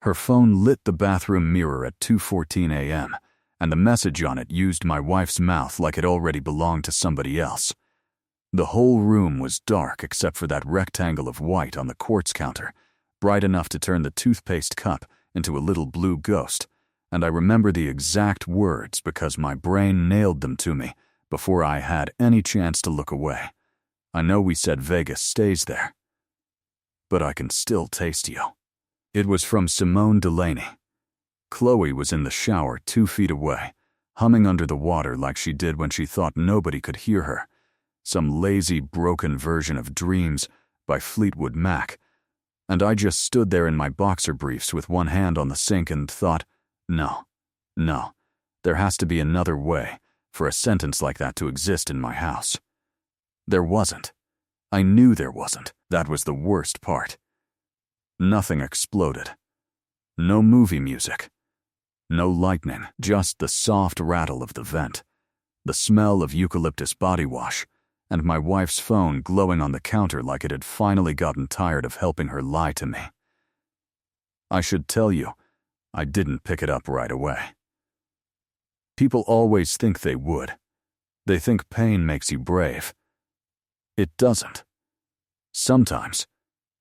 Her phone lit the bathroom mirror at 2:14 a.m., and the message on it used my wife's mouth like it already belonged to somebody else. The whole room was dark except for that rectangle of white on the quartz counter, bright enough to turn the toothpaste cup into a little blue ghost, and I remember the exact words because my brain nailed them to me before I had any chance to look away. I know we said Vegas stays there, but I can still taste you. It was from Simone Delaney. Chloe was in the shower 2 feet away, humming under the water like she did when she thought nobody could hear her. Some lazy, broken version of Dreams by Fleetwood Mac. And I just stood there in my boxer briefs with one hand on the sink and thought, no, there has to be another way for a sentence like that to exist in my house. There wasn't. I knew there wasn't. That was the worst part. Nothing exploded. No movie music. No lightning, just the soft rattle of the vent, the smell of eucalyptus body wash, and my wife's phone glowing on the counter like it had finally gotten tired of helping her lie to me. I should tell you, I didn't pick it up right away. People always think they would. They think pain makes you brave. It doesn't. Sometimes,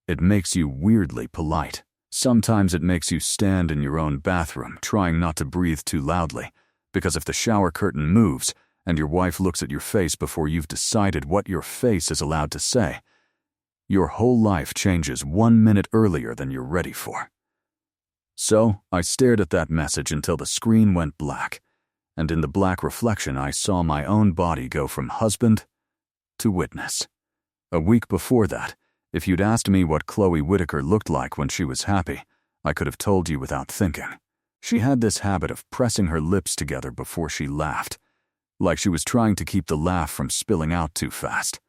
it makes you weirdly polite. Sometimes it makes you stand in your own bathroom trying not to breathe too loudly, because if the shower curtain moves and your wife looks at your face before you've decided what your face is allowed to say, your whole life changes 1 minute earlier than you're ready for. So I stared at that message until the screen went black, and in the black reflection I saw my own body go from husband to witness. A week before that, if you'd asked me what Chloe Whitaker looked like when she was happy, I could have told you without thinking. She had this habit of pressing her lips together before she laughed, like she was trying to keep the laugh from spilling out too fast.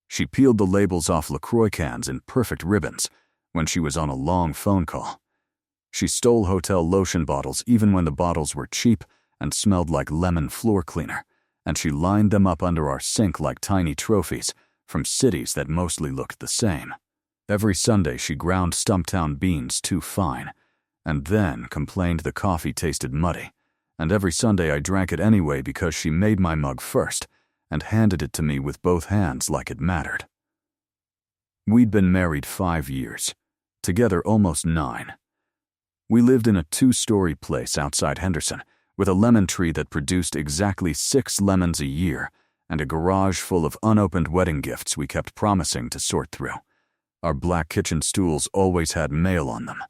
She peeled the labels off LaCroix cans in perfect ribbons when she was on a long phone call. She stole hotel lotion bottles even when the bottles were cheap and smelled like lemon floor cleaner, and she lined them up under our sink like tiny trophies from cities that mostly looked the same. Every Sunday she ground Stumptown beans too fine, and then complained the coffee tasted muddy, and every Sunday I drank it anyway because she made my mug first and handed it to me with both hands like it mattered. We'd been married 5 years, together almost 9. We lived in a 2-story place outside Henderson with a lemon tree that produced exactly 6 lemons a year and a garage full of unopened wedding gifts we kept promising to sort through. Our black kitchen stools always had mail on them.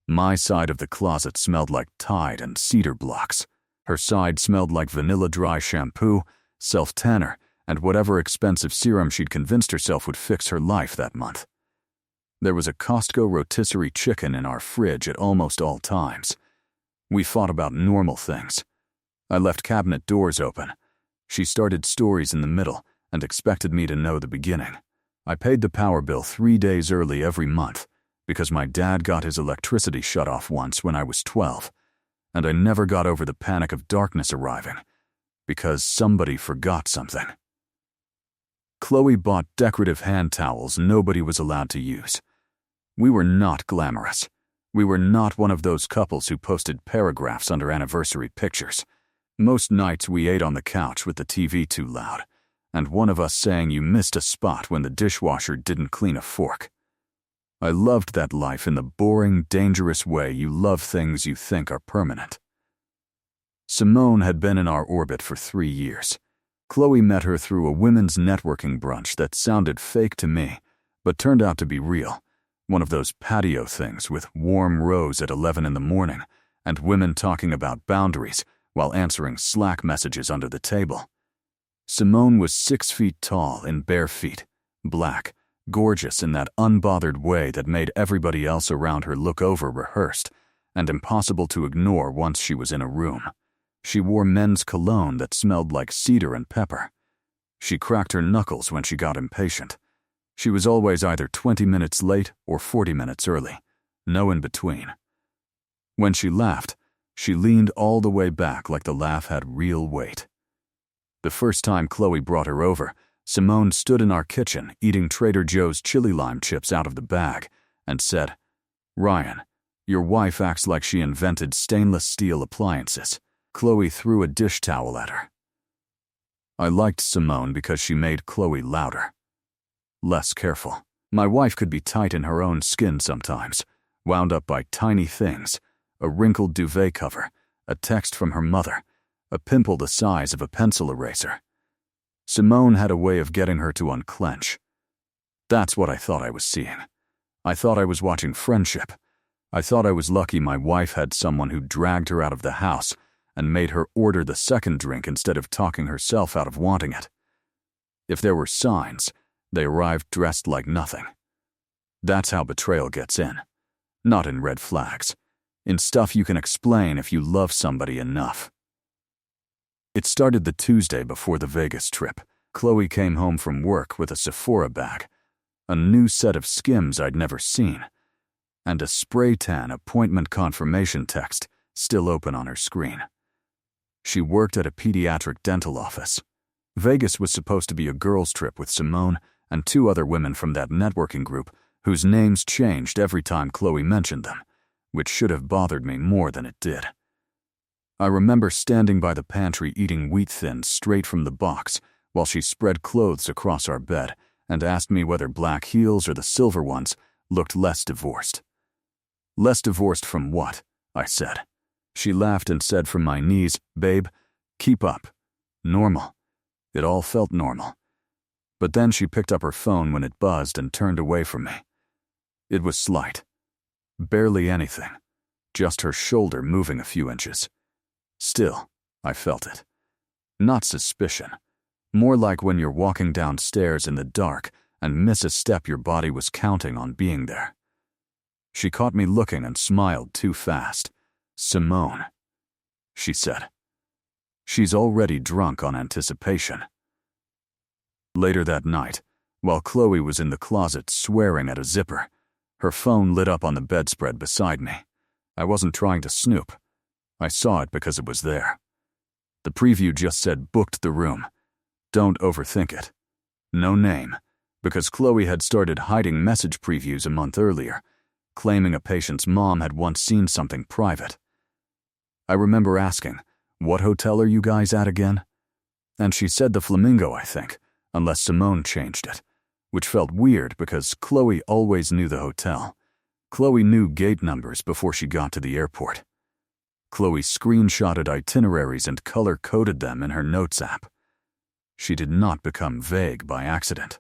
My side of the closet smelled like Tide and cedar blocks. Her side smelled like vanilla dry shampoo, self-tanner, and whatever expensive serum she'd convinced herself would fix her life that month. There was a Costco rotisserie chicken in our fridge at almost all times. We fought about normal things. I left cabinet doors open. She started stories in the middle and expected me to know the beginning. I paid the power bill 3 days early every month because my dad got his electricity shut off once when I was 12, and I never got over the panic of darkness arriving because somebody forgot something. Chloe bought decorative hand towels nobody was allowed to use. We were not glamorous. We were not one of those couples who posted paragraphs under anniversary pictures. Most nights we ate on the couch with the TV too loud, and one of us saying you missed a spot when the dishwasher didn't clean a fork. I loved that life in the boring, dangerous way you love things you think are permanent. Simone had been in our orbit for 3 years. Chloe met her through a women's networking brunch that sounded fake to me, but turned out to be real. One of those patio things with warm rose at 11 in the morning and women talking about boundaries while answering Slack messages under the table. Simone was 6 feet tall in bare feet, black, gorgeous in that unbothered way that made everybody else around her look over-rehearsed and impossible to ignore once she was in a room. She wore men's cologne that smelled like cedar and pepper. She cracked her knuckles when she got impatient. She was always either 20 minutes late or 40 minutes early, no in between. When she laughed, she leaned all the way back like the laugh had real weight. The first time Chloe brought her over, Simone stood in our kitchen eating Trader Joe's chili lime chips out of the bag and said, "Ryan, Your wife acts like she invented stainless steel appliances. Chloe threw a dish towel at her. I liked Simone because she made Chloe louder, less careful. My wife could be tight in her own skin sometimes, wound up by tiny things, a wrinkled duvet cover, a text from her mother, a pimple the size of a pencil eraser. Simone had a way of getting her to unclench. That's what I thought I was seeing. I thought I was watching Friendship. I thought I was lucky my wife had someone who dragged her out of the house and made her order the second drink instead of talking herself out of wanting it. If there were signs, they arrived dressed like nothing. That's how betrayal gets in. Not in red flags. In stuff you can explain if you love somebody enough. It started the Tuesday before the Vegas trip. Chloe came home from work with a Sephora bag, a new set of Skims I'd never seen, and a spray tan appointment confirmation text still open on her screen. She worked at a pediatric dental office. Vegas was supposed to be a girls' trip with Simone and 2 other women from that networking group whose names changed every time Chloe mentioned them, which should have bothered me more than it did. I remember standing by the pantry eating wheat thins straight from the box while she spread clothes across our bed and asked me whether black heels or the silver ones looked less divorced. Less divorced from what? I said. She laughed and said from my knees, "Babe, keep up. Normal." It all felt normal. But then she picked up her phone when it buzzed and turned away from me. It was slight. Barely anything. Just her shoulder moving a few inches. Still, I felt it. Not suspicion. More like when you're walking downstairs in the dark and miss a step your body was counting on being there. She caught me looking and smiled too fast. "Simone," she said. She's already drunk on anticipation. Later that night, while Chloe was in the closet swearing at a zipper, her phone lit up on the bedspread beside me. I wasn't trying to snoop. I saw it because it was there. The preview just said booked the room. Don't overthink it. No name, because Chloe had started hiding message previews a month earlier, claiming a patient's mom had once seen something private. I remember asking, "What hotel are you guys at again?" And she said the Flamingo, I think, unless Simone changed it, which felt weird because Chloe always knew the hotel. Chloe knew gate numbers before she got to the airport. Chloe screenshotted itineraries and color-coded them in her notes app. She did not become vague by accident.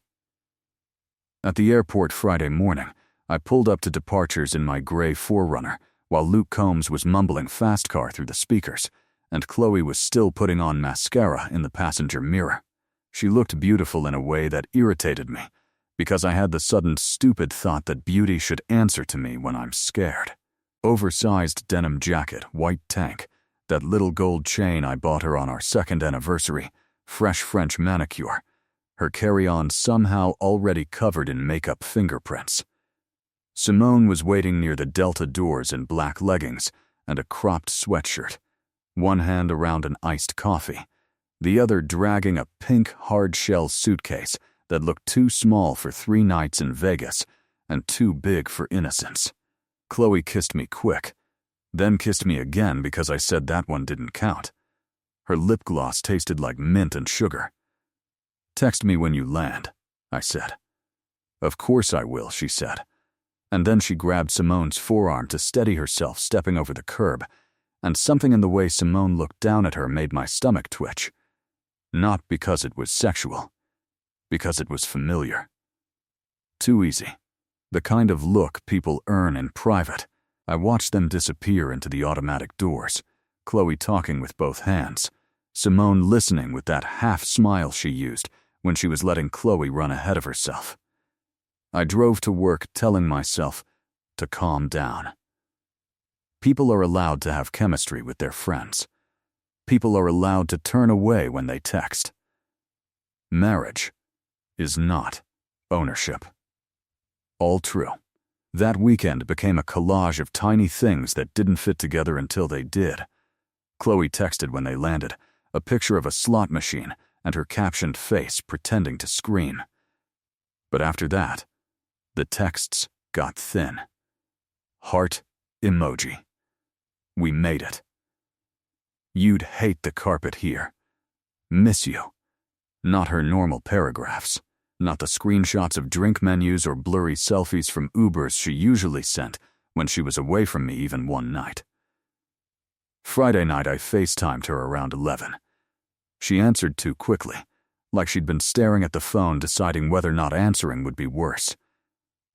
At the airport Friday morning, I pulled up to departures in my gray 4Runner while Luke Combs was mumbling fast car through the speakers, and Chloe was still putting on mascara in the passenger mirror. She looked beautiful in a way that irritated me, because I had the sudden stupid thought that beauty should answer to me when I'm scared. Oversized denim jacket, white tank, that little gold chain I bought her on our 2nd anniversary, fresh French manicure, her carry-on somehow already covered in makeup fingerprints. Simone was waiting near the Delta doors in black leggings and a cropped sweatshirt, one hand around an iced coffee, the other dragging a pink hard-shell suitcase that looked too small for 3 nights in Vegas and too big for innocence. Chloe kissed me quick, then kissed me again because I said that one didn't count. Her lip gloss tasted like mint and sugar. "Text me when you land," I said. "Of course I will," she said. And then she grabbed Simone's forearm to steady herself stepping over the curb, and something in the way Simone looked down at her made my stomach twitch. Not because it was sexual, because it was familiar. Too easy. The kind of look people earn in private. I watched them disappear into the automatic doors, Chloe talking with both hands, Simone listening with that half-smile she used when she was letting Chloe run ahead of herself. I drove to work telling myself to calm down. People are allowed to have chemistry with their friends. People are allowed to turn away when they text. Marriage is not ownership. All true. That weekend became a collage of tiny things that didn't fit together until they did. Chloe texted when they landed, a picture of a slot machine and her captioned face pretending to scream. But after that, the texts got thin. Heart Emoji. We made it. You'd hate the carpet here. Miss you. Not her normal paragraphs. Not the screenshots of drink menus or blurry selfies from Ubers she usually sent when she was away from me even one night. Friday night I FaceTimed her around 11. She answered too quickly, like she'd been staring at the phone deciding whether not answering would be worse.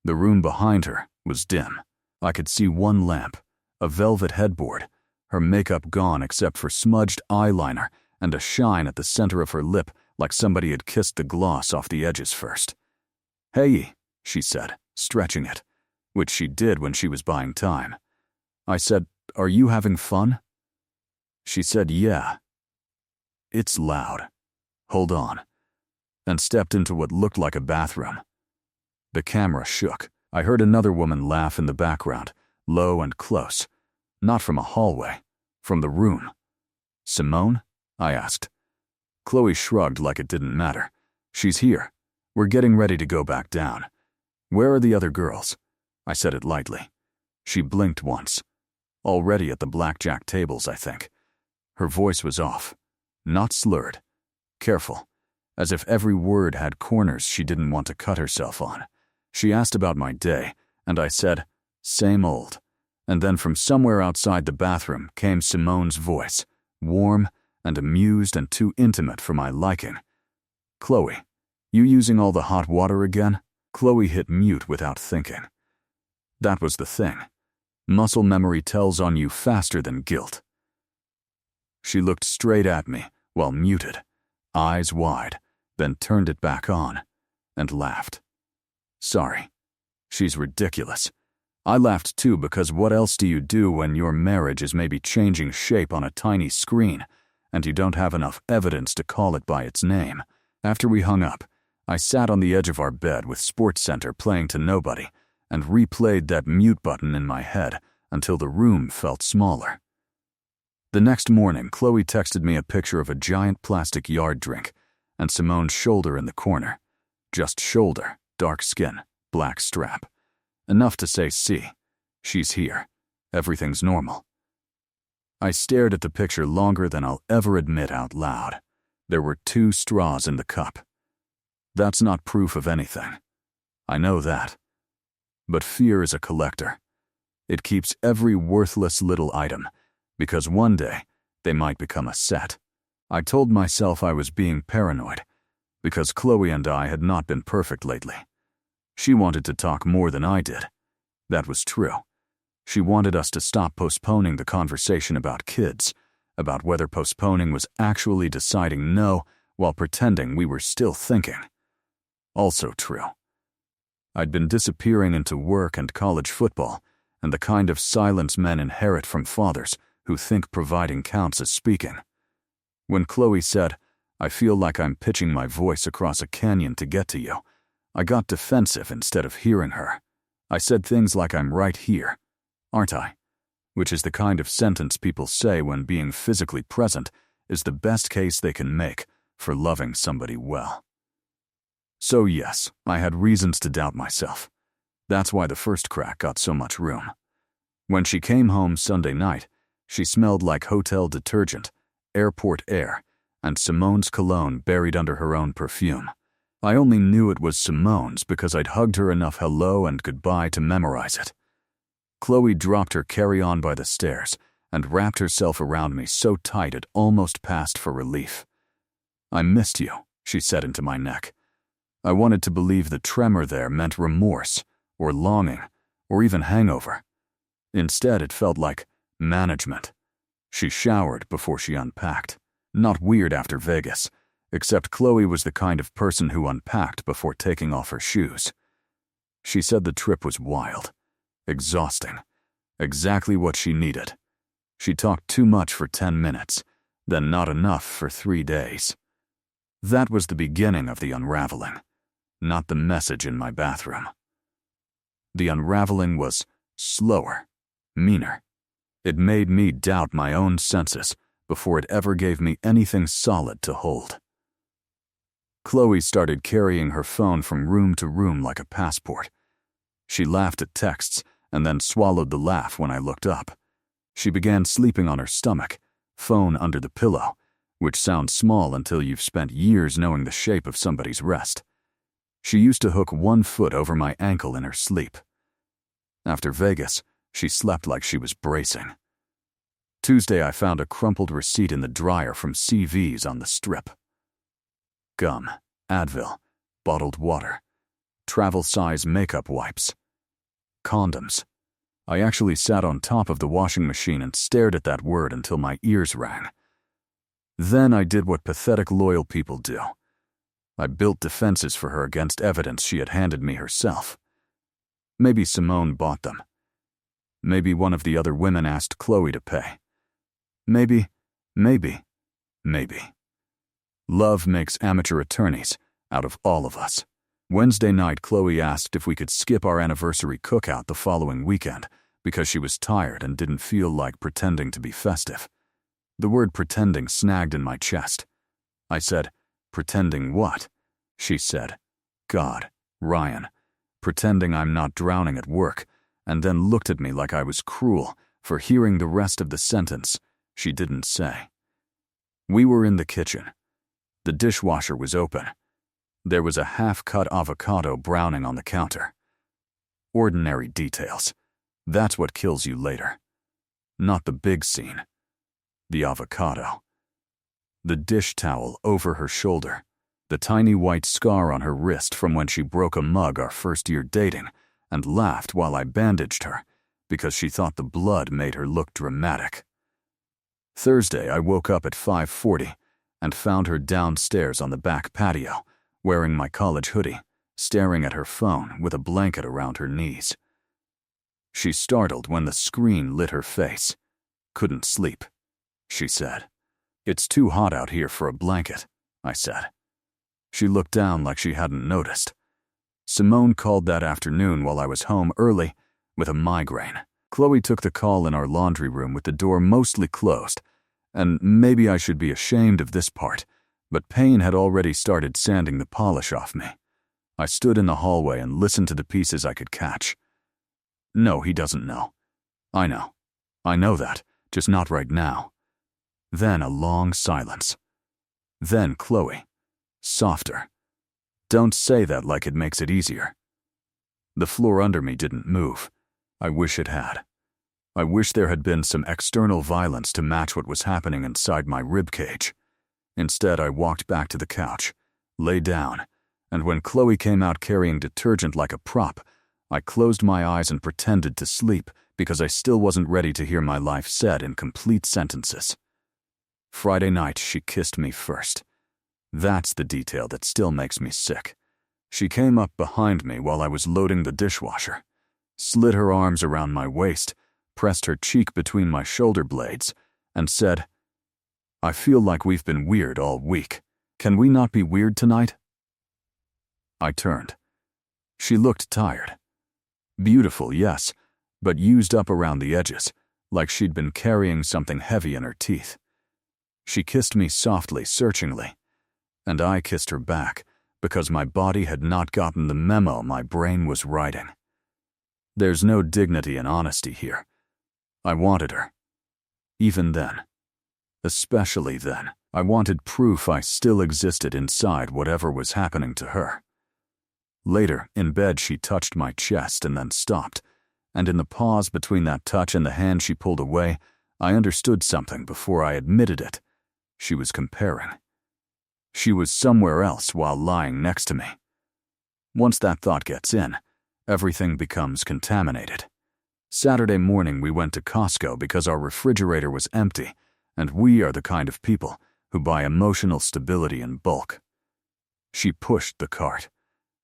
The room behind her was dim. I could see one lamp, a velvet headboard, her makeup gone except for smudged eyeliner and a shine at the center of her lip like somebody had kissed the gloss off the edges first. "Hey," she said, stretching it, which she did when she was buying time. I said, "Are you having fun?" She said, "Yeah." "It's loud. Hold on," and stepped into what looked like a bathroom. The camera shook. I heard another woman laugh in the background, low and close. Not from a hallway, from the room. "Simone?" I asked. Chloe shrugged like it didn't matter. "She's here. We're getting ready to go back down. Where are the other girls?" I said it lightly. She blinked once. Already at the blackjack tables, I think. Her voice was off. Not slurred. Careful. As if every word had corners she didn't want to cut herself on. She asked about my day, and I said, "Same old." And then from somewhere outside the bathroom came Simone's voice, warm and amused and too intimate for my liking. "Chloe, you using all the hot water again?" Chloe hit mute without thinking. That was the thing. Muscle memory tells on you faster than guilt. She looked straight at me while muted, eyes wide, then turned it back on, and laughed. Sorry. She's ridiculous. I laughed too because what else do you do when your marriage is maybe changing shape on a tiny screen and you don't have enough evidence to call it by its name? After we hung up, I sat on the edge of our bed with SportsCenter playing to nobody and replayed that mute button in my head until the room felt smaller. The next morning, Chloe texted me a picture of a giant plastic yard drink and Simone's shoulder in the corner. Just shoulder, dark skin, black strap. Enough to say, "See, she's here. Everything's normal." I stared at the picture longer than I'll ever admit out loud. There were 2 straws in the cup. That's not proof of anything. I know that. But fear is a collector. It keeps every worthless little item, because one day they might become a set. I told myself I was being paranoid, because Chloe and I had not been perfect lately. She wanted to talk more than I did. That was true. She wanted us to stop postponing the conversation about kids, about whether postponing was actually deciding no while pretending we were still thinking. Also true. I'd been disappearing into work and college football, and the kind of silence men inherit from fathers who think providing counts as speaking. When Chloe said, "I feel like I'm pitching my voice across a canyon to get to you," I got defensive instead of hearing her. I said things like, "I'm right here, aren't I?" Which is the kind of sentence people say when being physically present is the best case they can make for loving somebody well. So yes, I had reasons to doubt myself. That's why the first crack got so much room. When she came home Sunday night, she smelled like hotel detergent, airport air, and Simone's cologne buried under her own perfume. I only knew it was Simone's because I'd hugged her enough hello and goodbye to memorize it. Chloe dropped her carry-on by the stairs and wrapped herself around me so tight it almost passed for relief. "I missed you," she said into my neck. I wanted to believe the tremor there meant remorse, or longing, or even hangover. Instead, it felt like management. She showered before she unpacked. Not weird after Vegas, except Chloe was the kind of person who unpacked before taking off her shoes. She said the trip was wild, exhausting, exactly what she needed. She talked too much for 10 minutes, then not enough for 3 days. That was the beginning of the unraveling, not the message in my bathroom. The unraveling was slower, meaner. It made me doubt my own senses before it ever gave me anything solid to hold. Chloe started carrying her phone from room to room like a passport. She laughed at texts and then swallowed the laugh when I looked up. She began sleeping on her stomach, phone under the pillow, which sounds small until you've spent years knowing the shape of somebody's rest. She used to hook one foot over my ankle in her sleep. After Vegas, she slept like she was bracing. Tuesday, I found a crumpled receipt in the dryer from CV's on the strip. Gum, Advil, bottled water, travel-size makeup wipes, condoms. I actually sat on top of the washing machine and stared at that word until my ears rang. Then I did what pathetic loyal people do. I built defenses for her against evidence she had handed me herself. Maybe Simone bought them. Maybe one of the other women asked Chloe to pay. Maybe. Love makes amateur attorneys out of all of us. Wednesday night, Chloe asked if we could skip our anniversary cookout the following weekend because she was tired and didn't feel like pretending to be festive. The word pretending snagged in my chest. I said, "Pretending what?" She said, "God, Ryan, pretending I'm not drowning at work," and then looked at me like I was cruel for hearing the rest of the sentence she didn't say. We were in the kitchen. The dishwasher was open. There was a half-cut avocado browning on the counter. Ordinary details. That's what kills you later. Not the big scene. The avocado. The dish towel over her shoulder. The tiny white scar on her wrist from when she broke a mug our first year dating and laughed while I bandaged her because she thought the blood made her look dramatic. Thursday, I woke up at 5:40 and found her downstairs on the back patio, wearing my college hoodie, staring at her phone with a blanket around her knees. She startled when the screen lit her face. "Couldn't sleep," she said. "It's too hot out here for a blanket," I said. She looked down like she hadn't noticed. Simone called that afternoon while I was home early with a migraine. Chloe took the call in our laundry room with the door mostly closed, and maybe I should be ashamed of this part, but pain had already started sanding the polish off me. I stood in the hallway and listened to the pieces I could catch. No, he doesn't know. I know. I know that, just not right now. Then a long silence. Then Chloe. Softer. Don't say that like it makes it easier. The floor under me didn't move. I wish it had. I wish there had been some external violence to match what was happening inside my ribcage. Instead, I walked back to the couch, lay down, and when Chloe came out carrying detergent like a prop, I closed my eyes and pretended to sleep because I still wasn't ready to hear my life said in complete sentences. Friday night, she kissed me first. That's the detail that still makes me sick. She came up behind me while I was loading the dishwasher, slid her arms around my waist, pressed her cheek between my shoulder blades, and said, "I feel like we've been weird all week. Can we not be weird tonight?" I turned. She looked tired. Beautiful, yes, but used up around the edges, like she'd been carrying something heavy in her teeth. She kissed me softly, searchingly, and I kissed her back because my body had not gotten the memo my brain was writing. There's no dignity and honesty here. I wanted her. Even then. Especially then, I wanted proof I still existed inside whatever was happening to her. Later, in bed, she touched my chest and then stopped, and in the pause between that touch and the hand she pulled away, I understood something before I admitted it. She was comparing. She was somewhere else while lying next to me. Once that thought gets in, everything becomes contaminated. Saturday morning, we went to Costco because our refrigerator was empty, and we are the kind of people who buy emotional stability in bulk. She pushed the cart.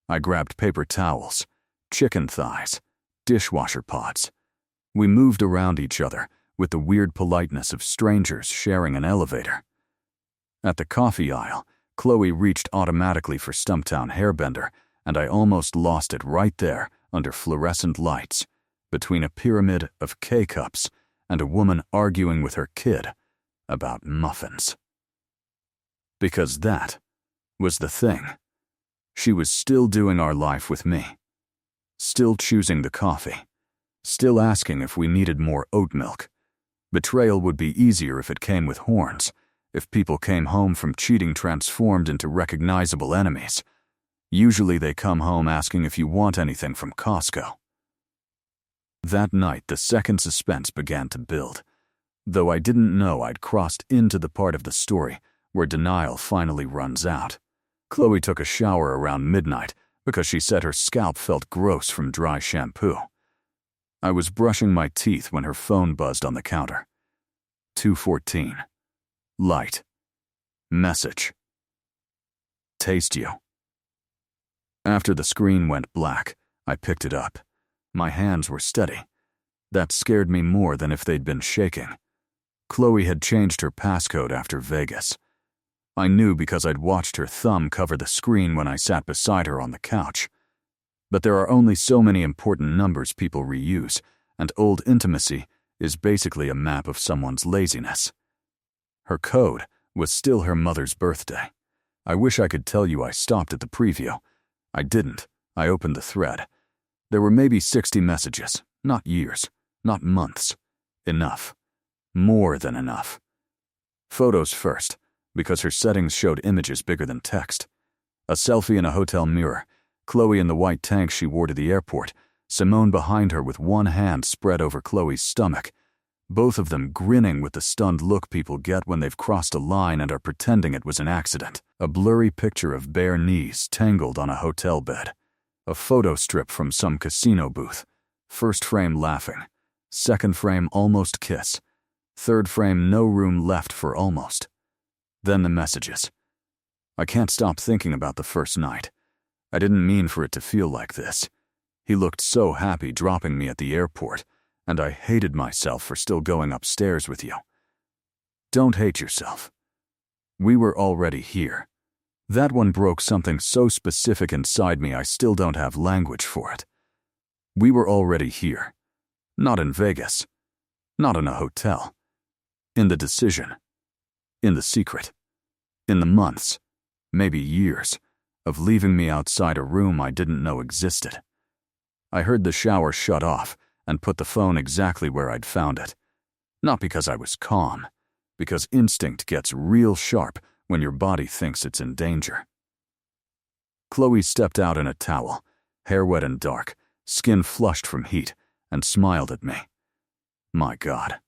I grabbed paper towels, chicken thighs, dishwasher pods. We moved around each other with the weird politeness of strangers sharing an elevator. At the coffee aisle, Chloe reached automatically for Stumptown Hairbender, and I almost lost it right there under fluorescent lights, between a pyramid of K-cups and a woman arguing with her kid about muffins. Because that was the thing. She was still doing our life with me, still choosing the coffee, still asking if we needed more oat milk. Betrayal would be easier if it came with horns, if people came home from cheating transformed into recognizable enemies. Usually they come home asking if you want anything from Costco. That night, the second suspense began to build, though I didn't know I'd crossed into the part of the story where denial finally runs out. Chloe took a shower around midnight because she said her scalp felt gross from dry shampoo. I was brushing my teeth when her phone buzzed on the counter. 2:14. Light. Message. Taste you. After the screen went black, I picked it up. My hands were steady. That scared me more than if they'd been shaking. Chloe had changed her passcode after Vegas. I knew because I'd watched her thumb cover the screen when I sat beside her on the couch. But there are only so many important numbers people reuse, and old intimacy is basically a map of someone's laziness. Her code was still her mother's birthday. I wish I could tell you I stopped at the preview. I didn't. I opened the thread. There were maybe 60 messages, not years, not months. Enough. More than enough. Photos first, because her settings showed images bigger than text. A selfie in a hotel mirror, Chloe in the white tank she wore to the airport, Simone behind her with one hand spread over Chloe's stomach, both of them grinning with the stunned look people get when they've crossed a line and are pretending it was an accident. A blurry picture of bare knees tangled on a hotel bed. A photo strip from some casino booth. First frame laughing. Second frame almost kiss. Third frame no room left for almost. Then the messages. I can't stop thinking about the first night. I didn't mean for it to feel like this. He looked so happy dropping me at the airport, and I hated myself for still going upstairs with you. Don't hate yourself. We were already here. That one broke something so specific inside me I still don't have language for it. We were already here. Not in Vegas. Not in a hotel. In the decision. In the secret. In the months, maybe years, of leaving me outside a room I didn't know existed. I heard the shower shut off and put the phone exactly where I'd found it. Not because I was calm, because instinct gets real sharp when your body thinks it's in danger. Chloe stepped out in a towel, hair wet and dark, skin flushed from heat, and smiled at me. My God.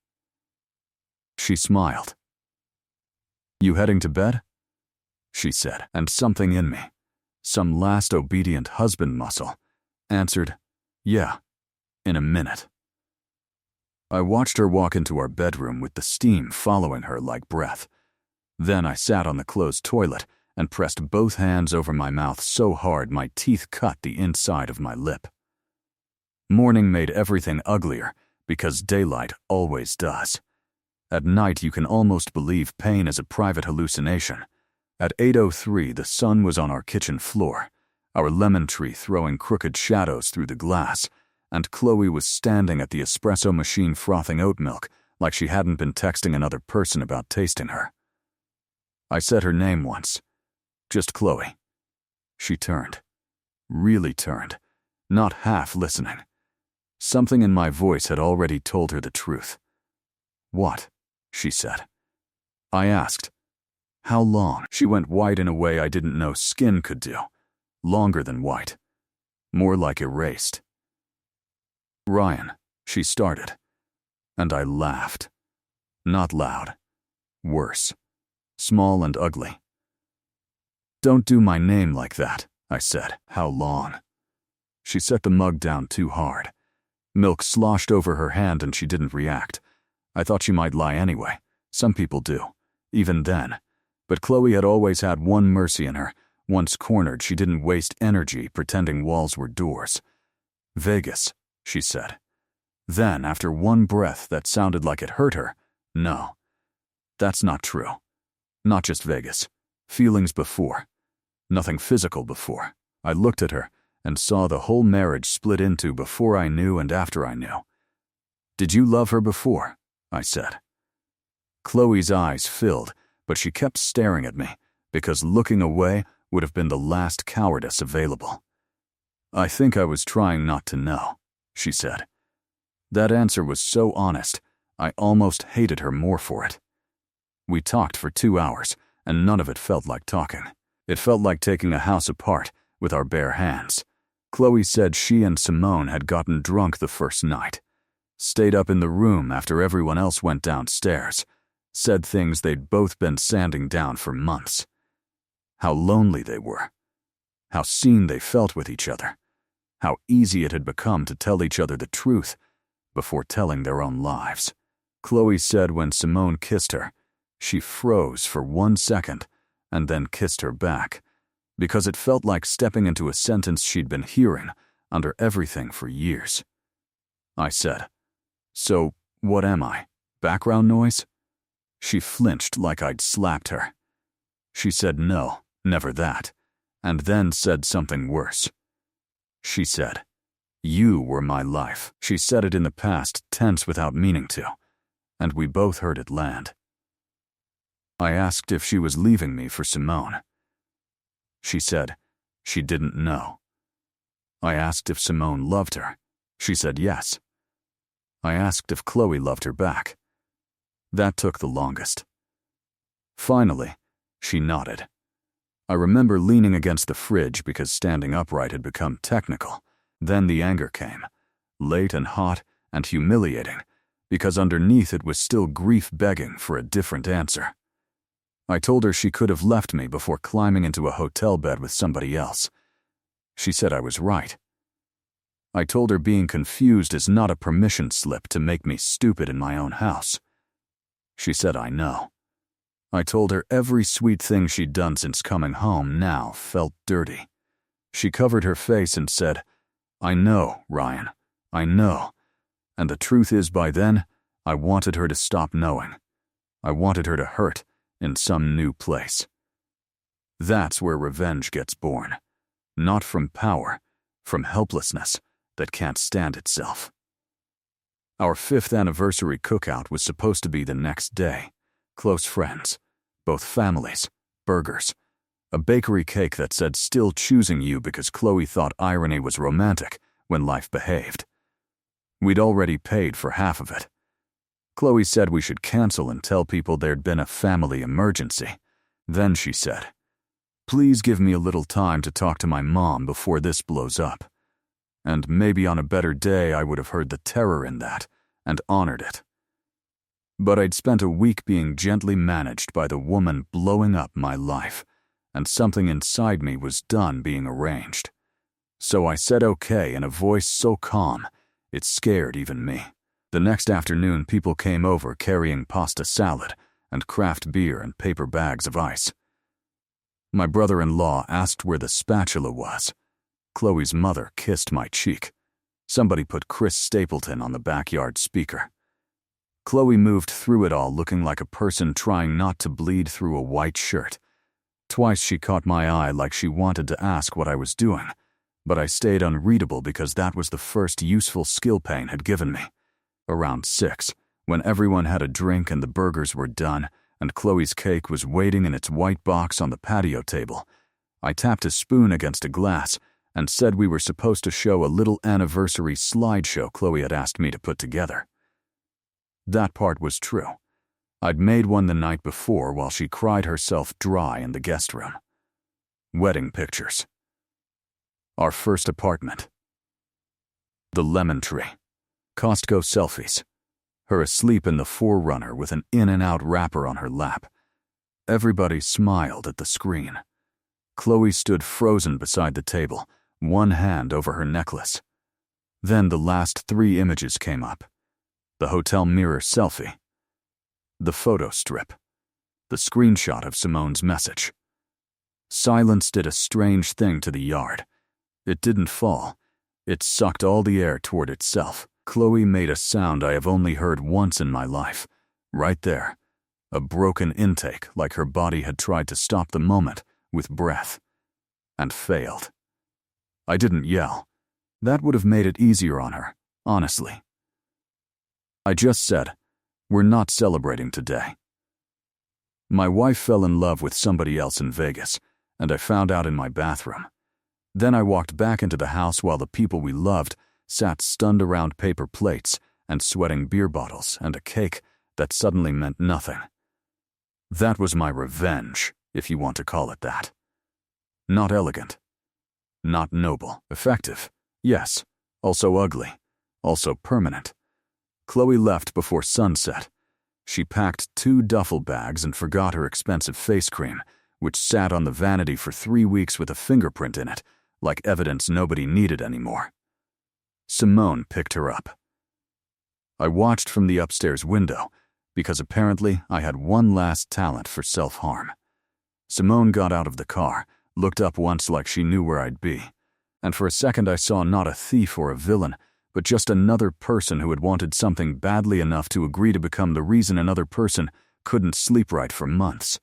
She smiled. You heading to bed? She said, and something in me, some last obedient husband muscle, answered, yeah, in a minute. I watched her walk into our bedroom with the steam following her like breath. Then I sat on the closed toilet and pressed both hands over my mouth so hard my teeth cut the inside of my lip. Morning made everything uglier because daylight always does. At night you can almost believe pain is a private hallucination. At 8:03 the sun was on our kitchen floor, our lemon tree throwing crooked shadows through the glass, and Chloe was standing at the espresso machine frothing oat milk like she hadn't been texting another person about tasting her. I said her name once. Just Chloe. She turned. Really turned. Not half listening. Something in my voice had already told her the truth. What? She said. I asked. How long? She went white in a way I didn't know skin could do. Longer than white. More like erased. Ryan, she started. And I laughed. Not loud. Worse. Small and ugly. Don't do my name like that, I said. How long? She set the mug down too hard. Milk sloshed over her hand and she didn't react. I thought she might lie anyway. Some people do. Even then. But Chloe had always had one mercy in her. Once cornered, she didn't waste energy pretending walls were doors. Vegas, she said. Then, after one breath that sounded like it hurt her, no. That's not true. Not just Vegas. Feelings before. Nothing physical before. I looked at her and saw the whole marriage split into before I knew and after I knew. Did you love her before? I said. Chloe's eyes filled, but she kept staring at me, because looking away would have been the last cowardice available. I think I was trying not to know, she said. That answer was so honest, I almost hated her more for it. We talked for 2 hours, and none of it felt like talking. It felt like taking a house apart with our bare hands. Chloe said she and Simone had gotten drunk the first night, stayed up in the room after everyone else went downstairs, said things they'd both been sanding down for months. How lonely they were, how seen they felt with each other, how easy it had become to tell each other the truth before telling their own lives. Chloe said when Simone kissed her, she froze for 1 second and then kissed her back, because it felt like stepping into a sentence she'd been hearing under everything for years. I said, "So, what am I? Background noise?" She flinched like I'd slapped her. She said no, never that, and then said something worse. She said, "You were my life." She said it in the past tense without meaning to, and we both heard it land. I asked if she was leaving me for Simone. She said she didn't know. I asked if Simone loved her. She said yes. I asked if Chloe loved her back. That took the longest. Finally, she nodded. I remember leaning against the fridge because standing upright had become technical. Then the anger came, late and hot and humiliating, because underneath it was still grief begging for a different answer. I told her she could have left me before climbing into a hotel bed with somebody else. She said I was right. I told her being confused is not a permission slip to make me stupid in my own house. She said I know. I told her every sweet thing she'd done since coming home now felt dirty. She covered her face and said, "I know, Ryan, I know." And the truth is, by then, I wanted her to stop knowing. I wanted her to hurt in some new place. That's where revenge gets born. Not from power, from helplessness that can't stand itself. Our 5th anniversary cookout was supposed to be the next day. Close friends, both families, burgers, a bakery cake that said "still choosing you" because Chloe thought irony was romantic when life behaved. We'd already paid for half of it. Chloe said we should cancel and tell people there'd been a family emergency. Then she said, "Please give me a little time to talk to my mom before this blows up." And maybe on a better day I would have heard the terror in that and honored it. But I'd spent a week being gently managed by the woman blowing up my life, and something inside me was done being arranged. So I said okay in a voice so calm, it scared even me. The next afternoon, people came over carrying pasta salad and craft beer and paper bags of ice. My brother-in-law asked where the spatula was. Chloe's mother kissed my cheek. Somebody put Chris Stapleton on the backyard speaker. Chloe moved through it all looking like a person trying not to bleed through a white shirt. Twice she caught my eye like she wanted to ask what I was doing, but I stayed unreadable because that was the first useful skill Payne had given me. Around 6, when everyone had a drink and the burgers were done and Chloe's cake was waiting in its white box on the patio table, I tapped a spoon against a glass and said we were supposed to show a little anniversary slideshow Chloe had asked me to put together. That part was true. I'd made one the night before while she cried herself dry in the guest room. Wedding pictures. Our first apartment. The lemon tree. Costco selfies. Her asleep in the 4Runner with an in-and-out wrapper on her lap. Everybody smiled at the screen. Chloe stood frozen beside the table, one hand over her necklace. Then the last 3 images came up. The hotel mirror selfie. The photo strip. The screenshot of Simone's message. Silence did a strange thing to the yard. It didn't fall. It sucked all the air toward itself. Chloe made a sound I have only heard once in my life. Right there. A broken intake, like her body had tried to stop the moment with breath. And failed. I didn't yell. That would have made it easier on her, honestly. I just said, "We're not celebrating today." My wife fell in love with somebody else in Vegas, and I found out in my bathroom. Then I walked back into the house while the people we loved sat stunned around paper plates and sweating beer bottles and a cake that suddenly meant nothing. That was my revenge, if you want to call it that. Not elegant. Not noble. Effective. Yes. Also ugly. Also permanent. Chloe left before sunset. She packed 2 duffel bags and forgot her expensive face cream, which sat on the vanity for 3 weeks with a fingerprint in it, like evidence nobody needed anymore. Simone picked her up. I watched from the upstairs window, because apparently I had one last talent for self-harm. Simone got out of the car, looked up once like she knew where I'd be, and for a second I saw not a thief or a villain, but just another person who had wanted something badly enough to agree to become the reason another person couldn't sleep right for months.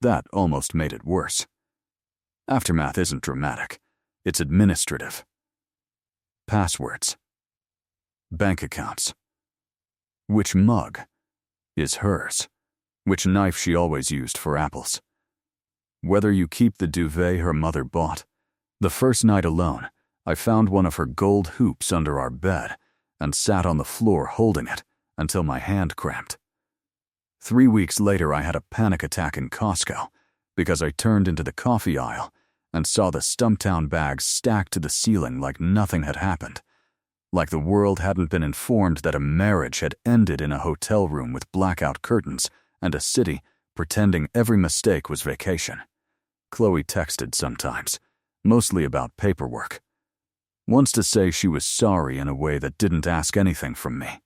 That almost made it worse. Aftermath isn't dramatic. It's administrative. Passwords. Bank accounts. Which mug is hers? Which knife she always used for apples? Whether you keep the duvet her mother bought. The first night alone, I found one of her gold hoops under our bed and sat on the floor holding it until my hand cramped. 3 weeks later, I had a panic attack in Costco because I turned into the coffee aisle and saw the Stumptown bags stacked to the ceiling like nothing had happened, like the world hadn't been informed that a marriage had ended in a hotel room with blackout curtains and a city pretending every mistake was vacation. Chloe texted sometimes, mostly about paperwork. Once to say she was sorry in a way that didn't ask anything from me.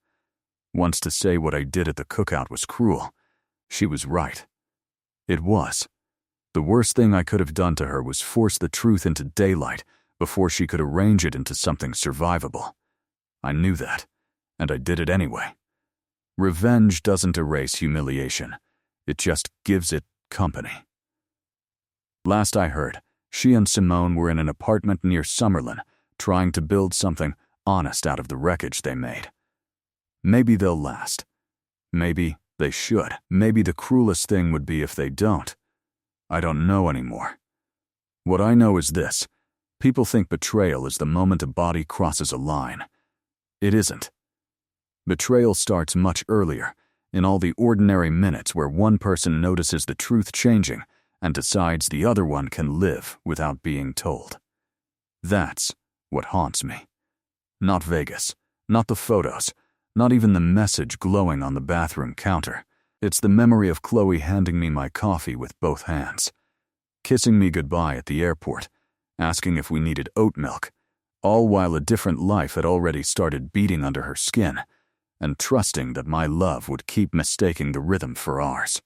Once to say what I did at the cookout was cruel. She was right. It was. The worst thing I could have done to her was force the truth into daylight before she could arrange it into something survivable. I knew that, and I did it anyway. Revenge doesn't erase humiliation. It just gives it company. Last I heard, she and Simone were in an apartment near Summerlin, trying to build something honest out of the wreckage they made. Maybe they'll last. Maybe they should. Maybe the cruelest thing would be if they don't. I don't know anymore. What I know is this. People think betrayal is the moment a body crosses a line. It isn't. Betrayal starts much earlier, in all the ordinary minutes where one person notices the truth changing and decides the other one can live without being told. That's what haunts me. Not Vegas, not the photos, not even the message glowing on the bathroom counter. It's the memory of Chloe handing me my coffee with both hands, kissing me goodbye at the airport, asking if we needed oat milk, all while a different life had already started beating under her skin, and trusting that my love would keep mistaking the rhythm for ours.